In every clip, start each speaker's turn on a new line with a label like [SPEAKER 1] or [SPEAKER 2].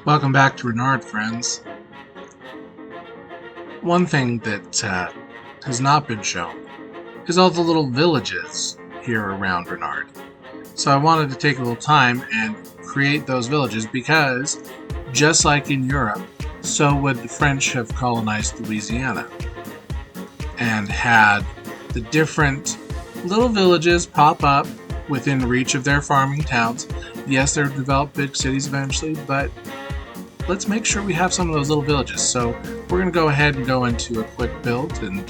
[SPEAKER 1] Welcome back to Rinard, friends. One thing that has not been shown is all the little villages here around Rinard. So I wanted to take a little time and create those villages because, just like in Europe, so would the French have colonized Louisiana and had the different little villages pop up within reach of their farming towns. Yes, they'll develop big cities eventually, but let's make sure we have some of those little villages. So we're going to go ahead and go into a quick build and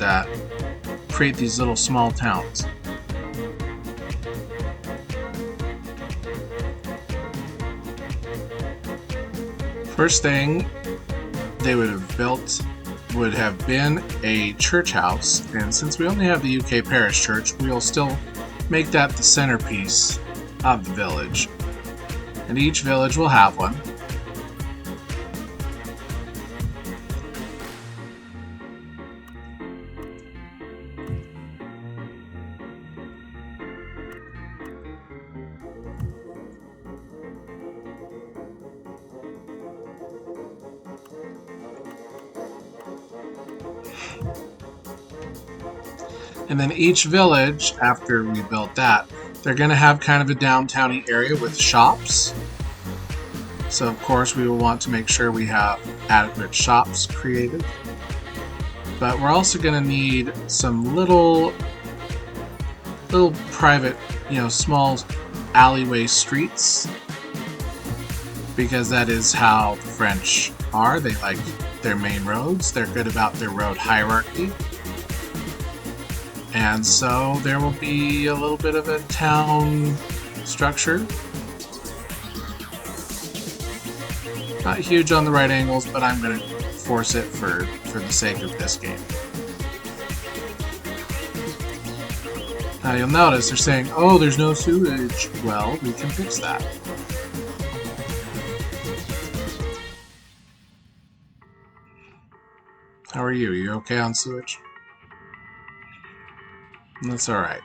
[SPEAKER 1] create these little small towns. First thing they would have built would have been a church house, and since we only have the UK parish church, we'll still make that the centerpiece of the village. And each village will have one. And then each village, after we build that, they're going to have kind of a downtown-y area with shops. So of course we will want to make sure we have adequate shops created. But we're also going to need some little private, small alleyway streets. Because that is how the French are. They like their main roads. They're good about their road hierarchy. And so there will be a little bit of a town structure. Not huge on the right angles, but I'm going to force it for the sake of this game. Now you'll notice they're saying, oh, there's no sewage. Well, we can fix that. How are you? You okay on sewage? That's alright.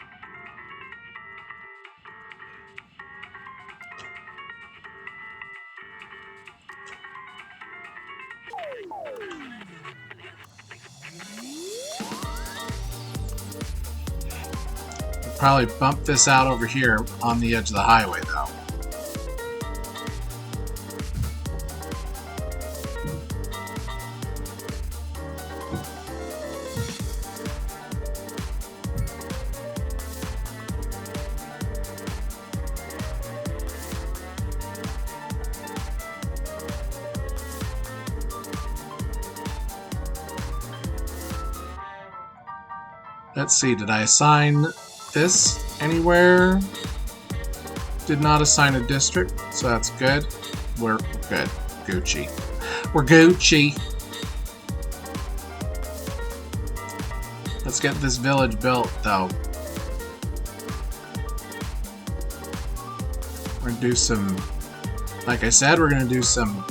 [SPEAKER 1] Probably bump this out over here on the edge of the highway, though. Let's see, did I assign this anywhere? Did not assign a district, so that's good. We're good. Gucci. We're Gucci. Let's get this village built, though. We're gonna do some, like I said, we're gonna do some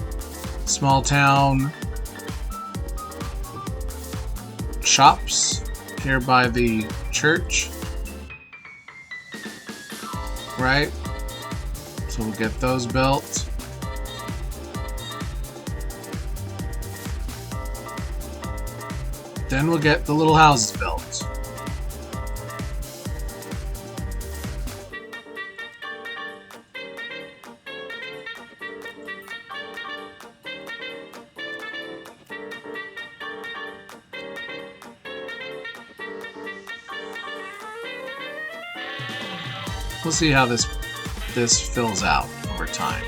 [SPEAKER 1] small town shops here by the church, right? So we'll get those built. Then we'll get the little houses built. We'll see how this fills out over time.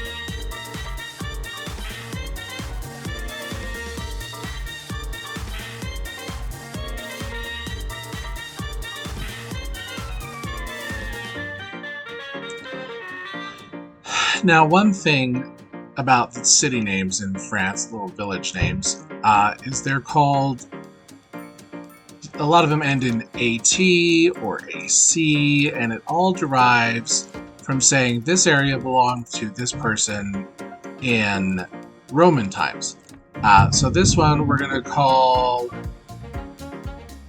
[SPEAKER 1] Now, one thing about the city names in France, little village names, is they're called, a lot of them end in AT or AC, and it all derives from saying this area belonged to this person in Roman times. So this one we're going to call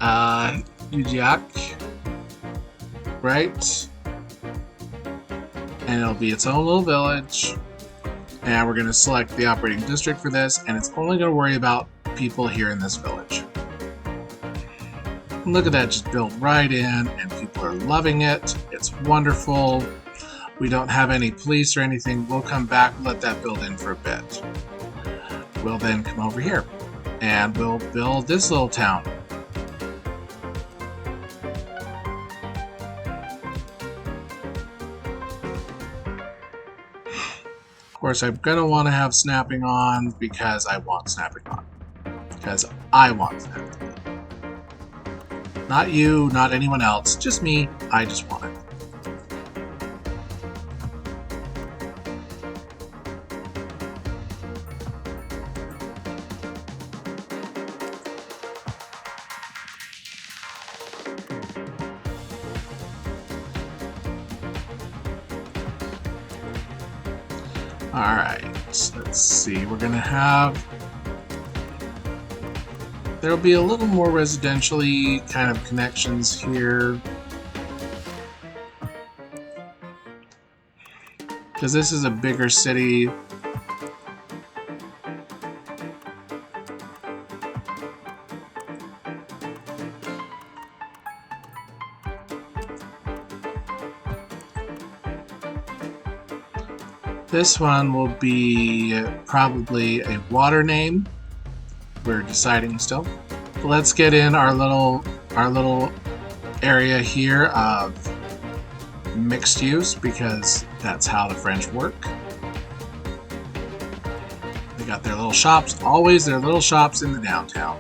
[SPEAKER 1] Udiac, right? And it'll be its own little village. And we're going to select the operating district for this, and it's only going to worry about people here in this village. And look at that, just built right in, and people are loving it. It's wonderful. We don't have any police or anything. We'll come back and let that build in for a bit. We'll then come over here, and we'll build this little town. Of course, I'm going to want to have snapping on because I want snapping on. Because I want snapping on. Not you, not anyone else, just me. I just want it. Alright, let's see, we're gonna have... There'll be a little more residentially kind of connections here. Because this is a bigger city. This one will be probably a water name. We're deciding still. But let's get in our little area here of mixed use because that's how the French work. They got their little shops, always their little shops in the downtown.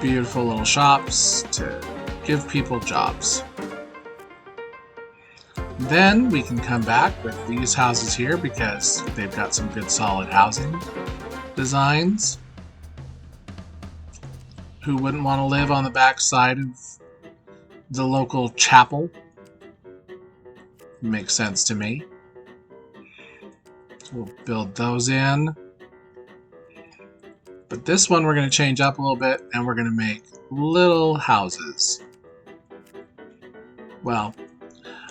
[SPEAKER 1] Beautiful little shops to give people jobs. Then we can come back with these houses here because they've got some good solid housing designs. Who wouldn't want to live on the back side of the local chapel? Makes sense to me. We'll build those in. But this one we're going to change up a little bit and we're going to make little houses. Well,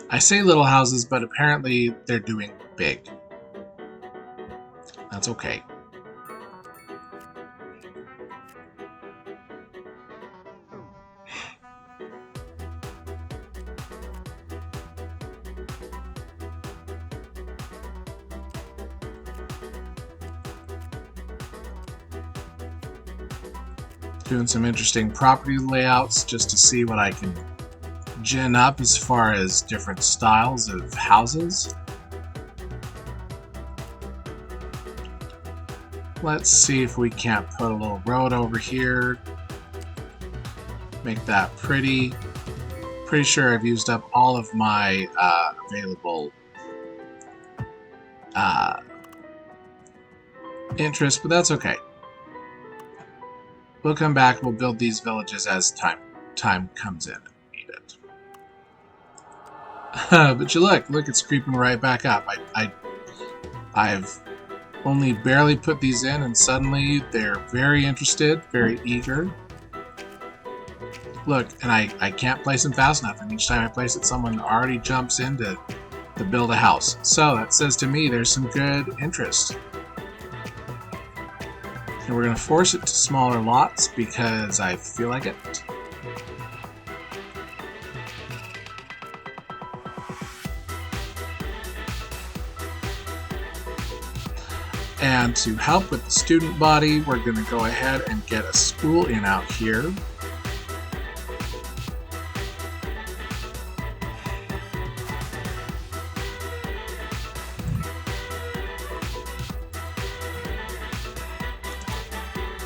[SPEAKER 1] I say little houses, but apparently they're doing big. That's okay. Doing some interesting property layouts just to see what I can gin up as far as different styles of houses. Let's see if we can't put a little road over here. Make that pretty. Pretty sure I've used up all of my available interest, but that's okay. We'll come back, we'll build these villages as time comes in. But you look, it's creeping right back up. I've only barely put these in and suddenly they're very interested, very eager. Look, and I can't place them fast enough, and each time I place it, someone already jumps in to build a house. So that says to me there's some good interest. And we're going to force it to smaller lots because I feel like it. And to help with the student body, we're going to go ahead and get a school in out here.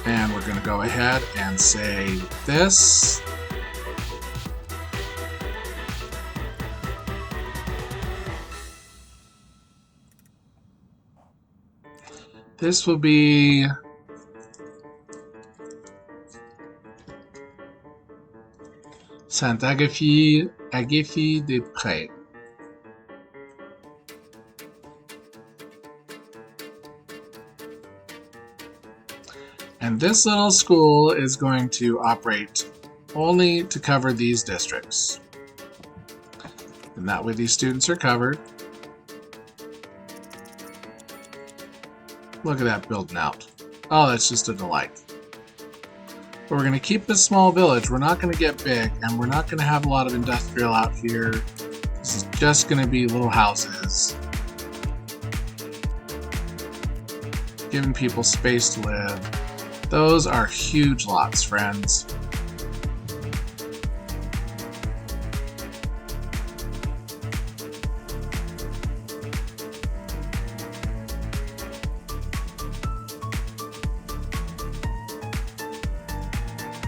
[SPEAKER 1] And we're going to go ahead and say this. This will be Saint-Agathe des Prés. And this little school is going to operate only to cover these districts. And that way these students are covered. Look at that building out. Oh, that's just a delight. But we're going to keep this small village. We're not going to get big, and we're not going to have a lot of industrial out here. This is just going to be little houses. Giving people space to live. Those are huge lots, friends.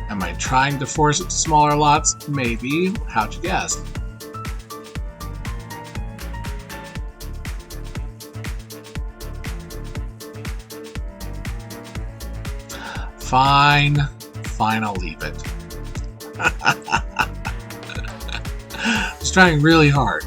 [SPEAKER 1] Am I trying to force it to smaller lots? Maybe. How'd you guess? Fine. Fine, I'll leave it. I was trying really hard.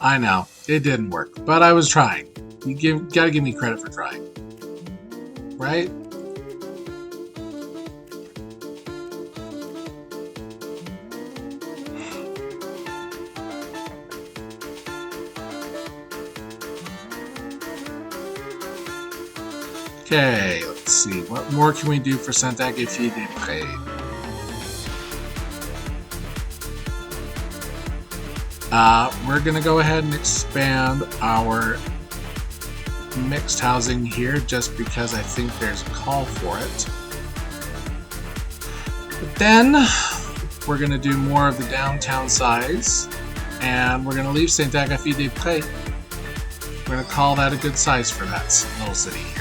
[SPEAKER 1] I know, it didn't work, but I was trying. You gotta give me credit for trying. Right? Okay, let's see. What more can we do for Saint-Agathe-des-Prés? We're going to go ahead and expand our mixed housing here just because I think there's a call for it. But then we're going to do more of the downtown size, and we're going to leave Saint-Agathe-des-Prés. We're going to call that a good size for that little city here.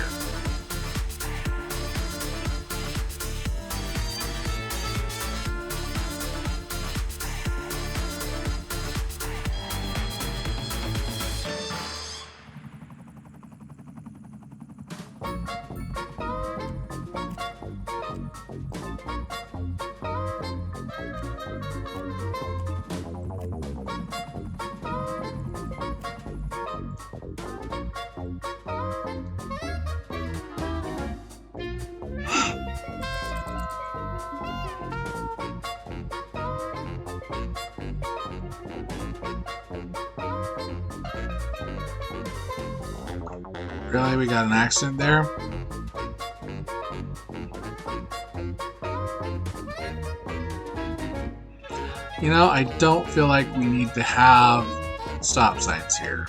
[SPEAKER 1] Really? We got an accident there? You know, I don't feel like we need to have stop signs here.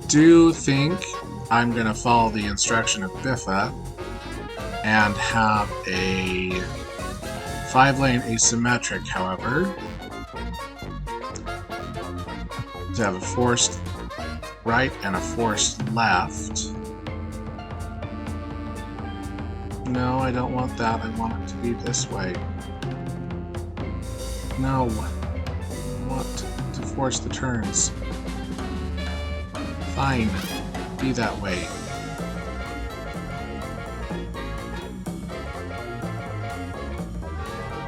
[SPEAKER 1] Do think I'm going to follow the instruction of Biffa and have a 5-lane asymmetric, however, to have a forced right and a forced left. No, I don't want that. I want it to be this way. No. I want to force the turns. Fine, be that way.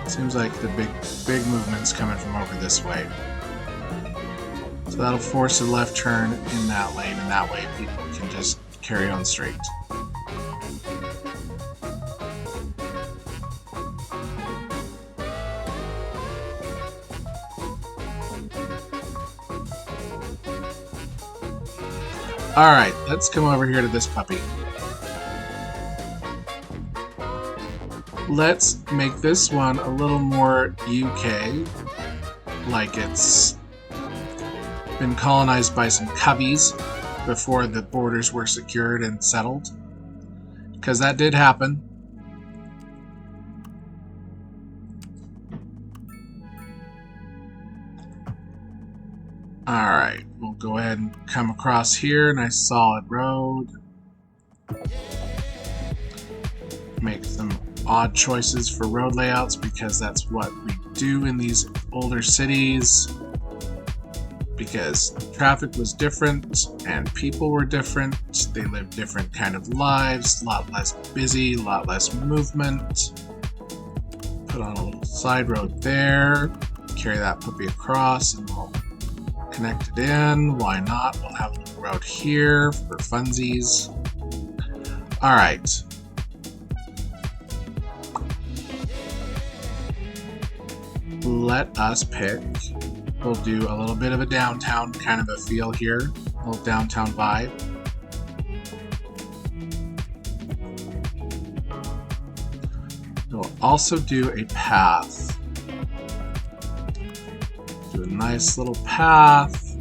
[SPEAKER 1] Seems like the big movement's coming from over this way. So that'll force a left turn in that lane, and that way people can just carry on straight. Alright, let's come over here to this puppy. Let's make this one a little more UK, like it's been colonized by some cubbies before the borders were secured and settled, because that did happen. Alright, we'll go ahead and come across here, nice solid road. Make some odd choices for road layouts because that's what we do in these older cities. because traffic was different and people were different. They lived different kind of lives, a lot less busy, a lot less movement. Put on a little side road there, carry that puppy across, and we'll connect it in. Why not? We'll have a little road here for funsies. Alright. Let us pick. We'll do a little bit of a downtown kind of a feel here. A little downtown vibe. We'll also do a path. Do a nice little path.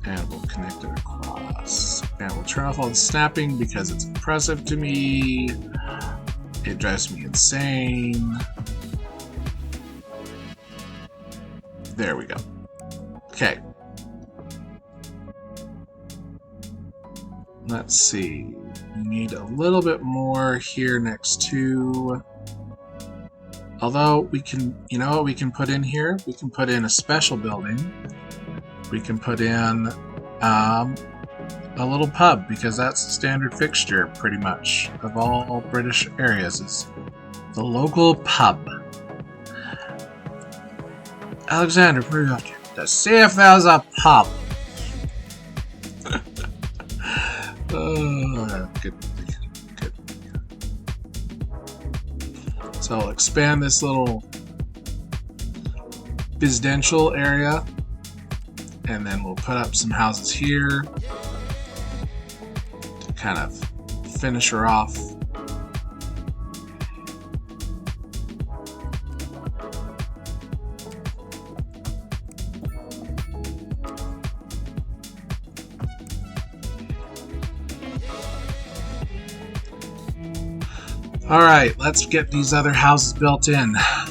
[SPEAKER 1] And we'll connect it across. And we'll turn off all the snapping because it's oppressive to me. It drives me insane. There we go. Okay. Let's see. We need a little bit more here next to... Although we can, you know what we can put in here? We can put in a special building. We can put in a little pub, because that's the standard fixture, pretty much, of all British areas, is the local pub. Alexander, to see if there's a pub. Good. So I'll expand this little residential area, and then we'll put up some houses here to kind of finish her off. Alright, let's get these other houses built in. I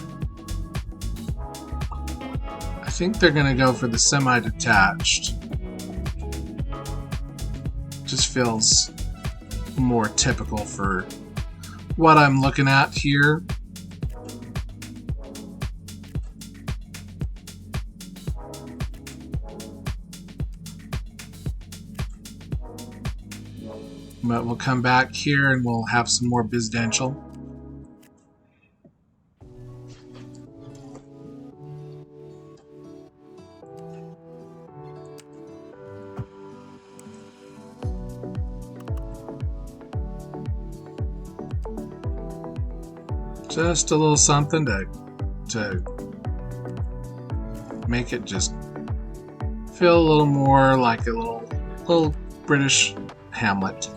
[SPEAKER 1] think they're gonna go for the semi-detached. Just feels more typical for what I'm looking at here. But we'll come back here and we'll have some more residential. Just a little something to make it just feel a little more like a little British hamlet.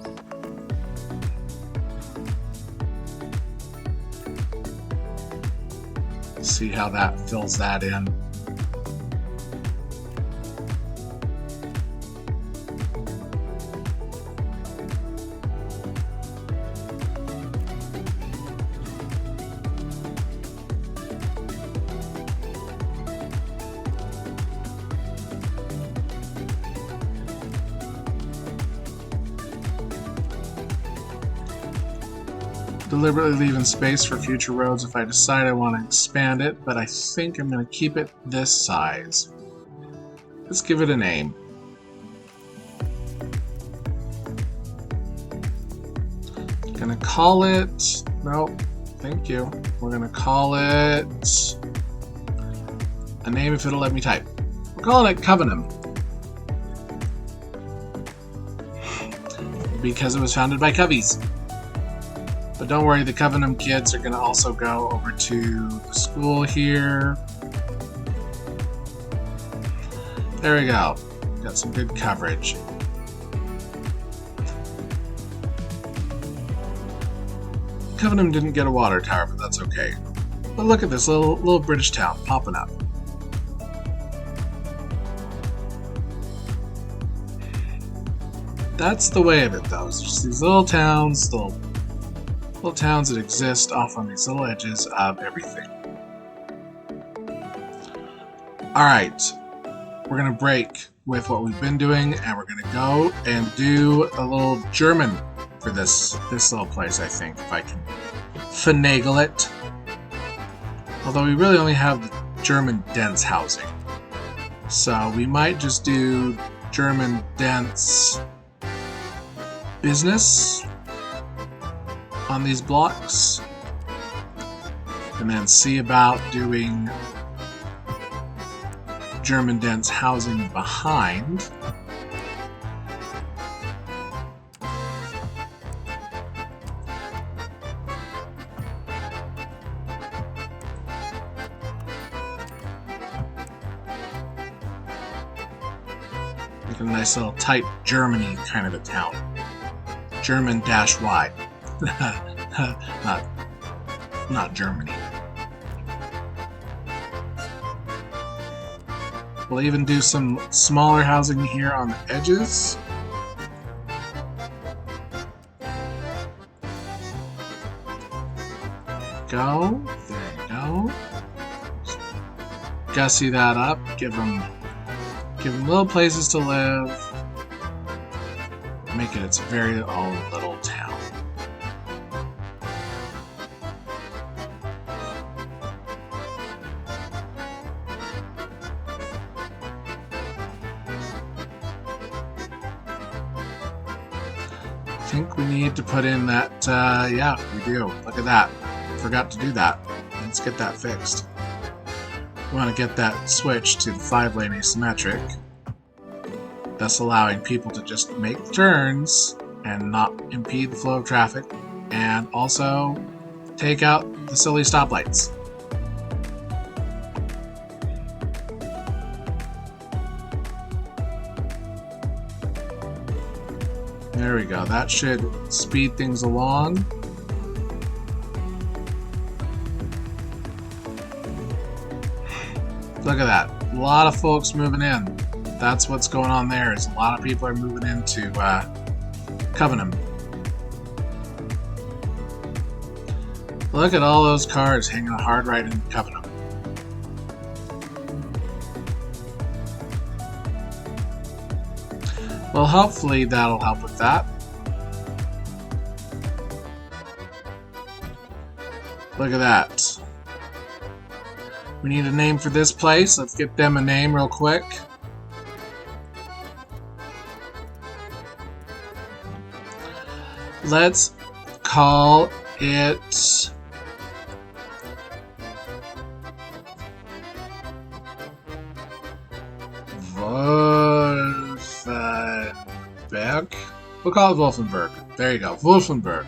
[SPEAKER 1] See how that fills that in. Deliberately leaving space for future roads if I decide I want to expand it, but I think I'm going to keep it this size. Let's give it a name. Gonna call it... Nope, thank you. We're gonna call it... a name if it'll let me type. We're calling it Covenham. Because it was founded by Coveys. But don't worry, the Covenham kids are going to also go over to the school here. There we go. Got some good coverage. Covenham didn't get a water tower, but that's okay. But look at this little British town popping up. That's the way of it, though. It's just these little towns, little towns that exist off on these little edges of everything. Alright, we're going to break with what we've been doing, and we're going to go and do a little German for this little place, I think, if I can finagle it. Although we really only have German dense housing. So we might just do German dense business on these blocks, and then see about doing German dense housing behind. Make a nice little tight Germany kind of a town. German-Y. not Germany. We'll even do some smaller housing here on the edges. Go. There you go. Gussy that up. Give them little places to live. Make it its very own little town. I think we need to put in that, yeah, we do. Look at that. Forgot to do that. Let's get that fixed. We want to get that switch to the 5-lane asymmetric, thus allowing people to just make turns and not impede the flow of traffic, and also take out the silly stoplights. There we go. That should speed things along. Look at that. A lot of folks moving in. That's what's going on there, is a lot of people are moving into Covenham. Look at all those cars hanging hard right in Covenham. Well, hopefully that'll help with that. Look at that. We need a name for this place. Let's get them a name real quick. Let's call it Wolfenberg. We'll call it Wolfenberg. There you go, Wolfenberg.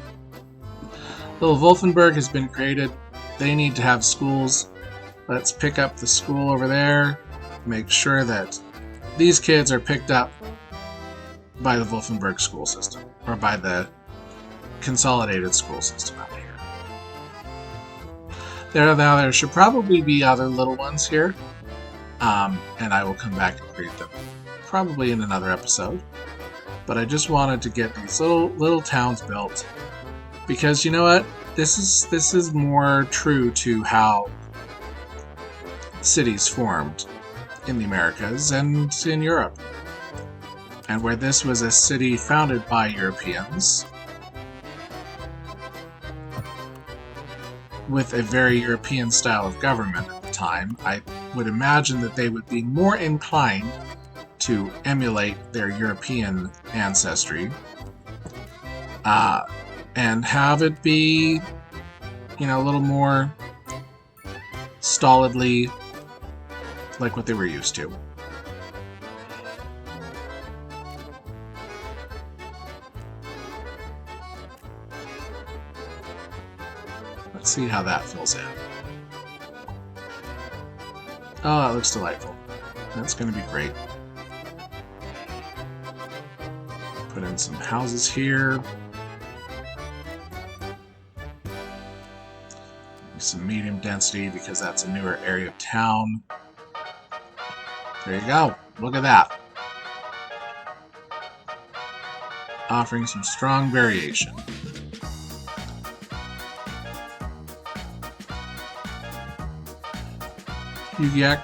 [SPEAKER 1] Little Wolfenberg has been created. They need to have schools. Let's pick up the school over there. Make sure that these kids are picked up by the Wolfenberg school system, or by the consolidated school system out here. There should probably be other little ones here, and I will come back and create them probably in another episode. But I just wanted to get these little towns built, because you know what? This is more true to how cities formed in the Americas and in Europe, and where this was a city founded by Europeans with a very European style of government at the time. I would imagine that they would be more inclined to emulate their European ancestry and have it be, you know, a little more stolidly like what they were used to. Let's see how that fills in. Oh, that looks delightful. That's going to be great. Put in some houses here. Some medium density because that's a newer area of town. There you go. Look at that. Offering some strong variation. Uyek,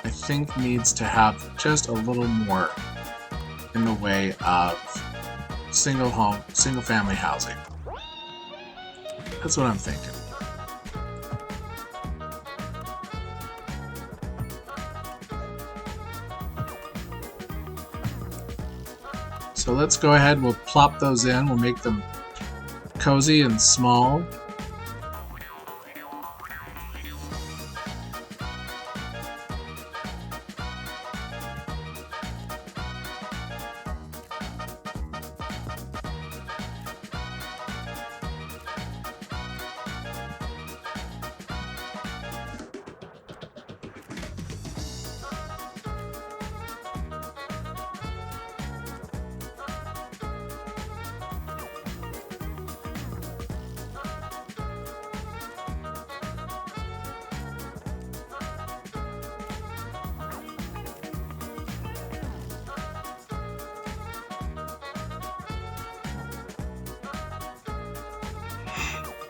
[SPEAKER 1] I think, needs to have just a little more in the way of single family housing. That's what I'm thinking. So let's go ahead, we'll plop those in, we'll make them cozy and small.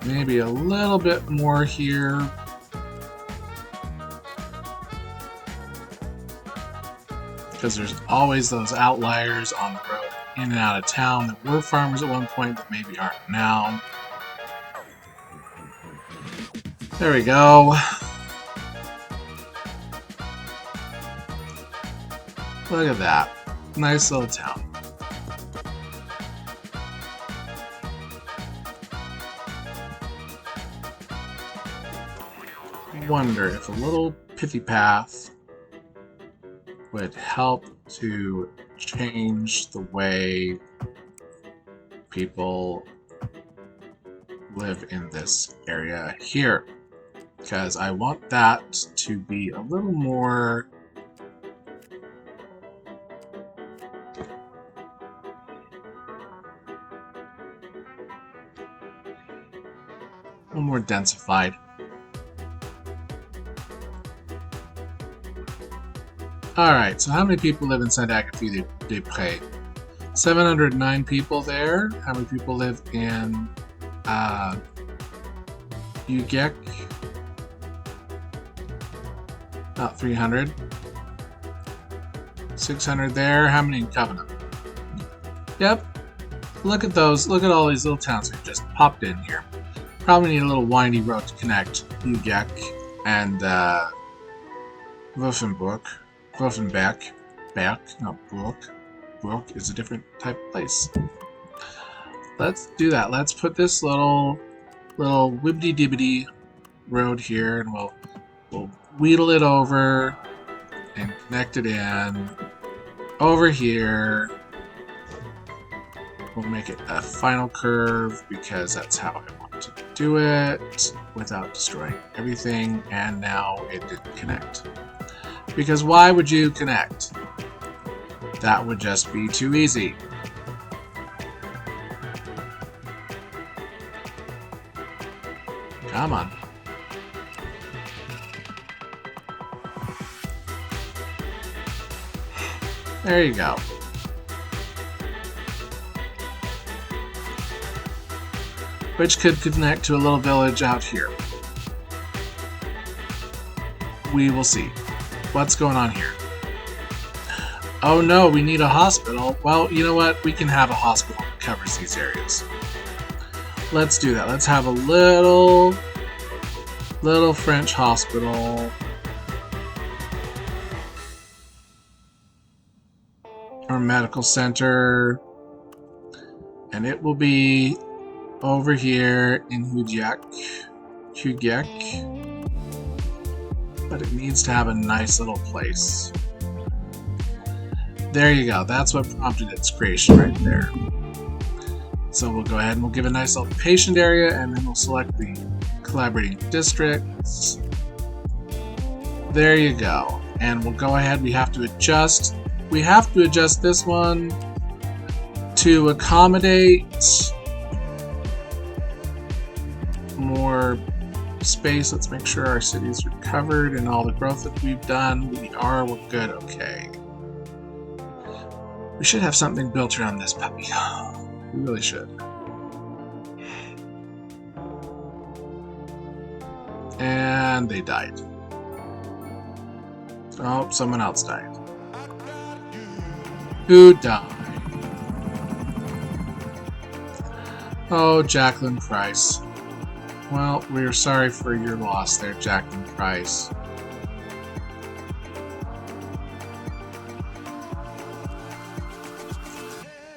[SPEAKER 1] Maybe a little bit more here. Because there's always those outliers on the road in and out of town that were farmers at one point that maybe aren't now. There we go. Look at that. Nice little town. Wonder if a little pithy path would help to change the way people live in this area here, because I want that to be a little more densified. Alright, so how many people live in Saint-Agathe-des-Prés? 709 people there. How many people live in Uguec? About 300. 600 there. How many in Covenant? Yep. Look at those. Look at all these little towns that just popped in here. Probably need a little windy road to connect Uguec and Wolfenbeck. Not Brook. Brook is a different type of place. Let's do that. Let's put this little wibbity-dibbity road here, and we'll wheedle it over and connect it in over here. We'll make it a final curve because that's how I want to do it without destroying everything. And now it didn't connect. Because why would you connect? That would just be too easy. Come on. There you go. Which could connect to a little village out here. We will see. What's going on here? Oh no, we need a hospital. Well, you know what? We can have a hospital that covers these areas. Let's do that. Let's have a little French hospital. Or medical center. And it will be over here in Uguec. But it needs to have a nice little place. There you go. That's what prompted its creation right there. So we'll go ahead and we'll give a nice little patient area, and then we'll select the collaborating districts. There you go. And we'll go ahead. We have to adjust this one to accommodate more space. Let's make sure our cities are covered and all the growth that we've done. We're good. Okay. We should have something built around this puppy. We really should. And they died. Oh, someone else died. Who died? Oh, Jacqueline Price. Well, we're sorry for your loss there, Jacqueline Price.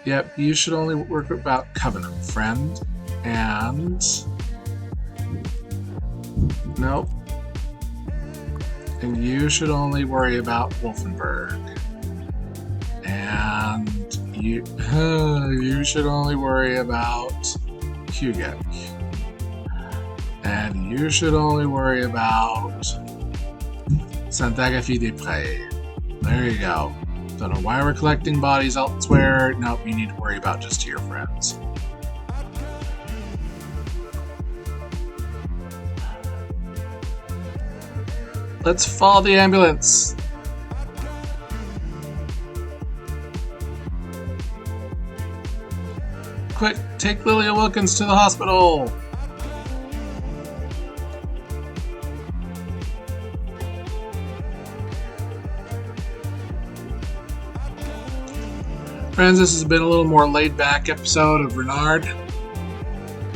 [SPEAKER 1] Yep, you should only work about Covenant, friend. And... Nope. And you should only worry about Wolfenburg. And you should only worry about Huget. And you should only worry about Saint-Agathie-des-Prés. There you go. Don't know why we're collecting bodies elsewhere. Nope, you need to worry about just your friends. Let's follow the ambulance. Quick, take Lilia Wilkins to the hospital. Friends, this has been a little more laid-back episode of Rinard,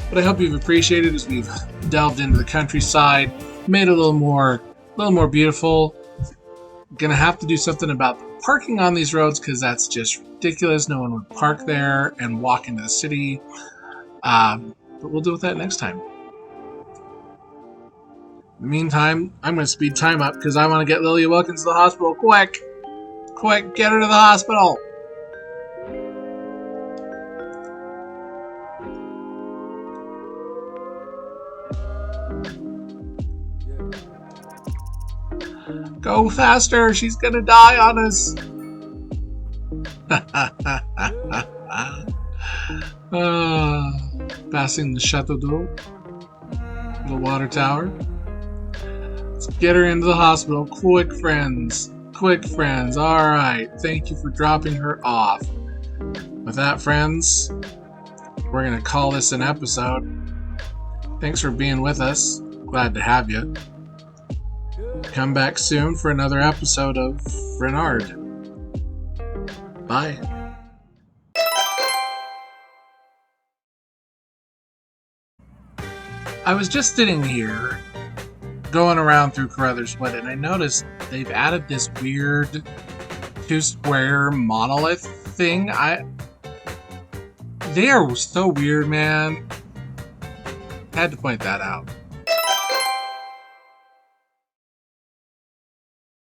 [SPEAKER 1] but I hope you've appreciated as we've delved into the countryside, made it a little more beautiful. Gonna have to do something about parking on these roads because that's just ridiculous. No one would park there and walk into the city, but we'll deal with that next time. In the meantime, I'm gonna speed time up because I want to get Lilia Wilkins to the hospital. Quick, get her to the hospital. Go faster, she's gonna die on us. Passing the Chateau d'Eau, the water tower. Let's get her into the hospital. Quick, friends. Alright, thank you for dropping her off. With that, friends, we're gonna call this an episode. Thanks for being with us. Glad to have you. Come back soon for another episode of Rinard. Bye. I was just sitting here going around through Carruthers Wood and I noticed they've added this weird 2-square monolith thing. They are so weird, man. Had to point that out.